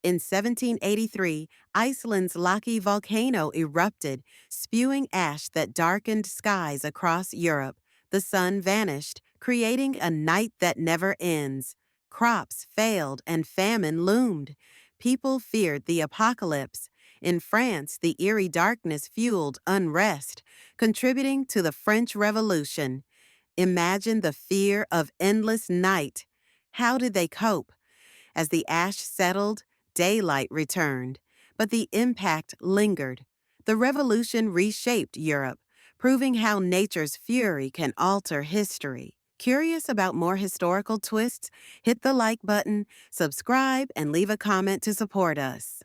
In 1783, Iceland's Laki volcano erupted, spewing ash that darkened skies across Europe. The sun vanished, creating a night that never ends. Crops failed and famine loomed. People feared the apocalypse. In France, the eerie darkness fueled unrest, contributing to the French Revolution. Imagine the fear of endless night. How did they cope? As the ash settled, daylight returned, but the impact lingered. The revolution reshaped Europe, proving how nature's fury can alter history. Curious about more historical twists? Hit the like button, subscribe, and leave a comment to support us.